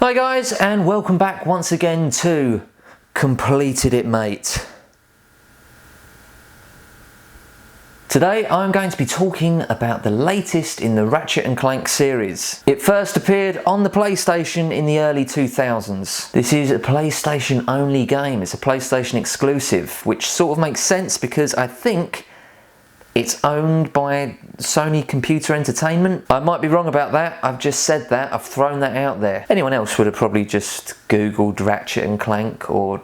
Hi guys, and welcome back once again to Completed It Mate. Today I'm going to be talking about the latest in the Ratchet and Clank series. It first appeared on the PlayStation in the early 2000s. This is a PlayStation only game, it's a PlayStation exclusive, which sort of makes sense because I think it's owned by Sony Computer Entertainment. I might be wrong about that, I've just said that, I've thrown that out there. Anyone else would have probably just Googled Ratchet and Clank or,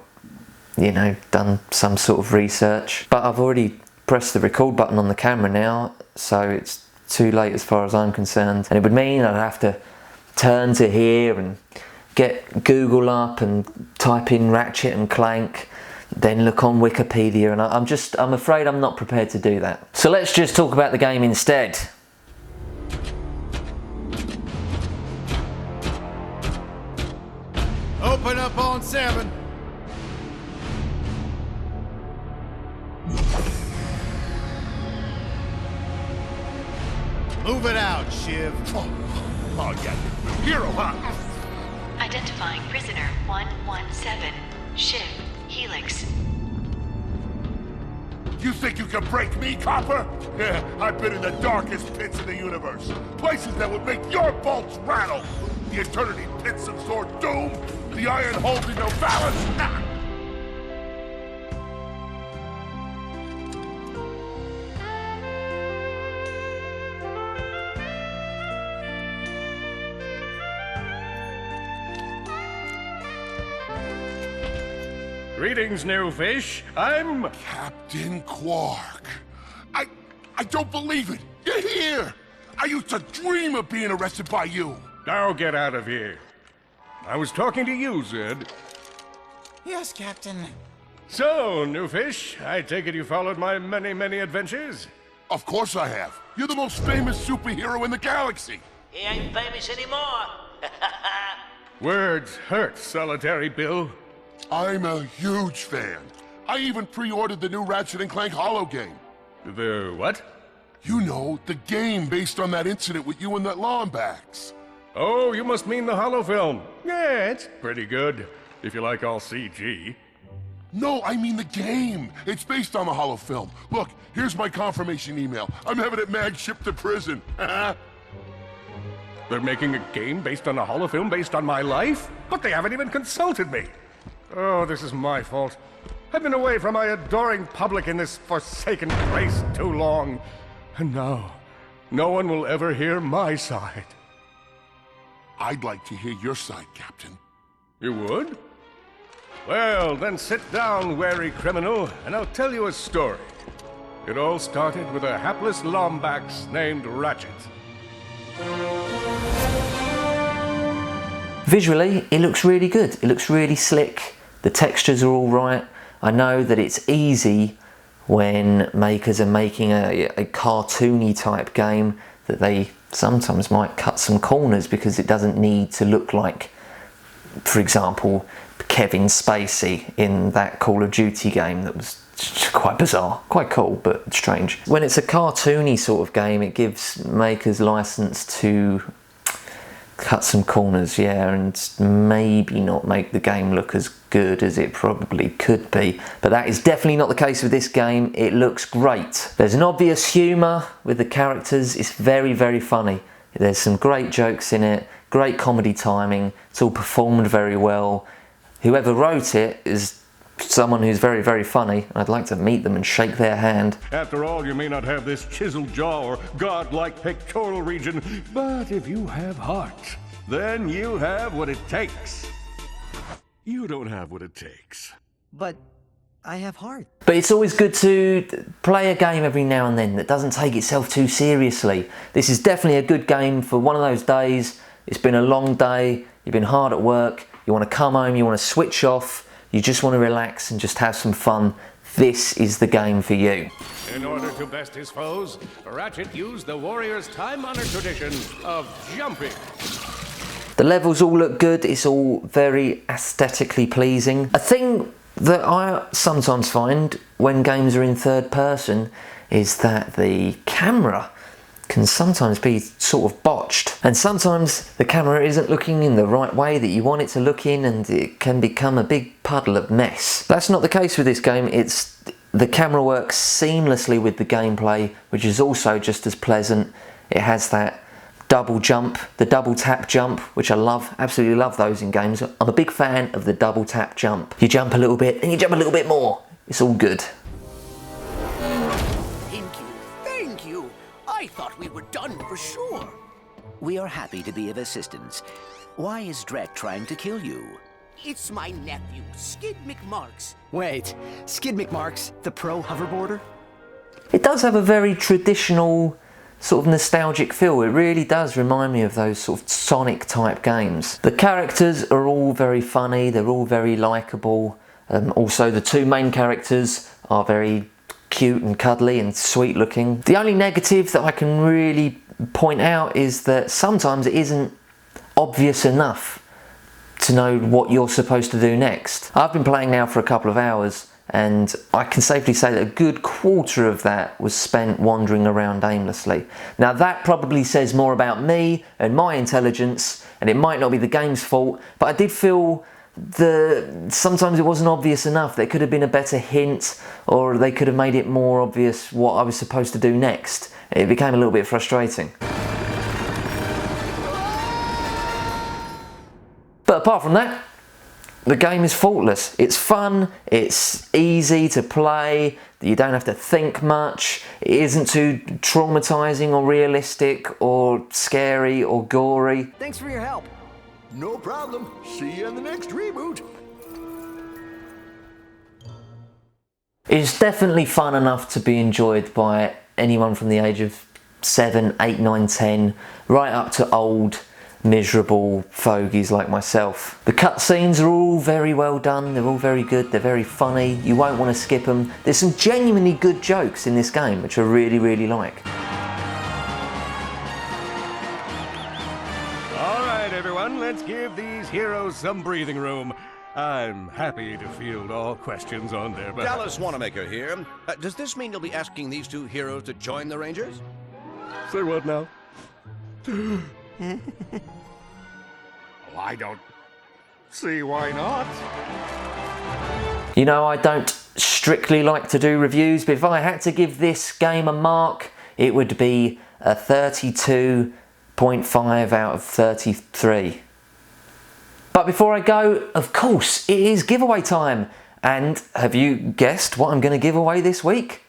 you know, done some sort of research. But I've already pressed the record button on the camera now, so it's too late as far as I'm concerned. And it would mean I'd have to turn to here and get Google up and type in Ratchet and Clank, then look on Wikipedia, and I'm afraid I'm not prepared to do that. So let's just talk about the game instead. Open up on 7. Move it out, Shiv. Oh yeah, hero, huh? Identifying prisoner 117, Shiv, Helix. You think you can break me, copper? Yeah, I've been in the darkest pits in the universe. Places that would make your bolts rattle. The eternity pits of Sword Doom, the iron holding no balance. Ah. Greetings, new fish. I'm... Captain Qwark. I don't believe it. You're here. I used to dream of being arrested by you. Now get out of here. I was talking to you, Zed. Yes, Captain. So, new fish, I take it you followed my many adventures? Of course I have. You're the most famous superhero in the galaxy. He ain't famous anymore. Words hurt, Solitary Bill. I'm a huge fan. I even pre-ordered the new Ratchet and Clank holo game. The what? You know, the game based on that incident with you and that Lombax. Oh, you must mean the holo film. Yeah, it's pretty good, if you like all CG. No, I mean the game. It's based on the holo film. Look, here's my confirmation email. I'm having it mag shipped to prison. They're making a game based on a holo film based on my life? But they haven't even consulted me. Oh, this is my fault. I've been away from my adoring public in this forsaken place too long. And now, no one will ever hear my side. I'd like to hear your side, Captain. You would? Well, then sit down, wary criminal, and I'll tell you a story. It all started with a hapless Lombax named Ratchet. Visually, it looks really good. It looks really slick. The textures are all right. I know that it's easy when makers are making a cartoony type game that they sometimes might cut some corners because it doesn't need to look like, for example, Kevin Spacey in that Call of Duty game that was quite bizarre, quite cool, but strange. When it's a cartoony sort of game, it gives makers license to cut some corners, yeah, and maybe not make the game look as good as it probably could be. But that is definitely not the case with this game. It looks great. There's an obvious humour with the characters. It's very funny. There's some great jokes in it, great comedy timing. It's all performed very well. Whoever wrote it is someone who's very funny. I'd like to meet them and shake their hand. After all, you may not have this chiseled jaw or godlike pectoral region, but if you have heart, then you have what it takes. You don't have what it takes. But I have heart. But it's always good to play a game every now and then that doesn't take itself too seriously. This is definitely a good game for one of those days. It's been a long day, you've been hard at work, you want to come home, you want to switch off, you just want to relax and just have some fun. This is the game for you. In order to best his foes, Ratchet used the warrior's time-honored tradition of jumping. The levels all look good, it's all very aesthetically pleasing. A thing that I sometimes find when games are in third person is that the camera can sometimes be sort of botched, and sometimes the camera isn't looking in the right way that you want it to look in, and it can become a big puddle of mess. That's not the case with this game. The camera works seamlessly with the gameplay, which is also just as pleasant. It has that double jump, the double tap jump, which I love, absolutely love those in games. I'm a big fan of the double tap jump. You jump a little bit and you jump a little bit more. It's all good. Thank you. I thought we were done for sure. We are happy to be of assistance. Why is Drek trying to kill you? It's my nephew, Skid McMarks. Wait, Skid McMarks, the pro hoverboarder? It does have a very traditional sort of nostalgic feel. It really does remind me of those sort of Sonic type games. The characters are all very funny, they're all very likeable. Also the two main characters are very cute and cuddly and sweet looking. The only negative that I can really point out is that sometimes it isn't obvious enough to know what you're supposed to do next. I've been playing now for a couple of hours, and I can safely say that a good quarter of that was spent wandering around aimlessly. Now that probably says more about me and my intelligence, and it might not be the game's fault, but I did feel that sometimes it wasn't obvious enough. There could have been a better hint, or they could have made it more obvious what I was supposed to do next. It became a little bit frustrating. But apart from that, the game is faultless. It's fun, it's easy to play, you don't have to think much, it isn't too traumatizing or realistic or scary or gory. Thanks for your help. No problem. See you in the next reboot. It's definitely fun enough to be enjoyed by anyone from the age of 7, 8, 9, 10, right up to old miserable fogies like myself. The cutscenes are all very well done, they're all very good, they're very funny, you won't want to skip them. There's some genuinely good jokes in this game which I really, really like. Alright everyone, let's give these heroes some breathing room. I'm happy to field all questions on their behalf. Dallas Wanamaker here. Does this mean you'll be asking these two heroes to join the Rangers? Say what now? I don't see why not. You know, I don't strictly like to do reviews, but if I had to give this game a mark, it would be a 32.5 out of 33. But before I go, of course, it is giveaway time. And have you guessed what I'm going to give away this week?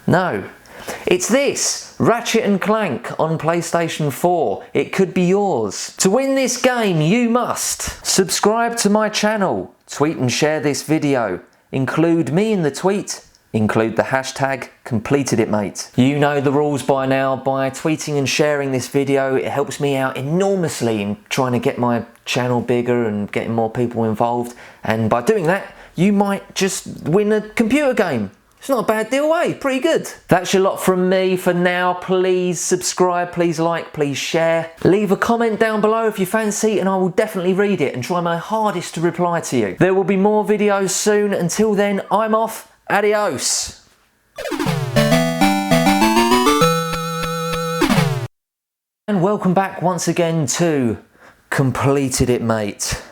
No. It's this, Ratchet and Clank on PlayStation 4. It could be yours. To win this game, you must subscribe to my channel, tweet and share this video, include me in the tweet, include the hashtag #CompletedItMate. You know the rules by now. By tweeting and sharing this video, it helps me out enormously in trying to get my channel bigger and getting more people involved. And by doing that, you might just win a computer game. It's not a bad deal, eh? Pretty good. That's your lot from me for now. Please subscribe, please like, please share. Leave a comment down below if you fancy, and I will definitely read it and try my hardest to reply to you. There will be more videos soon. Until then, I'm off. Adios. And welcome back once again to Completed It Mate.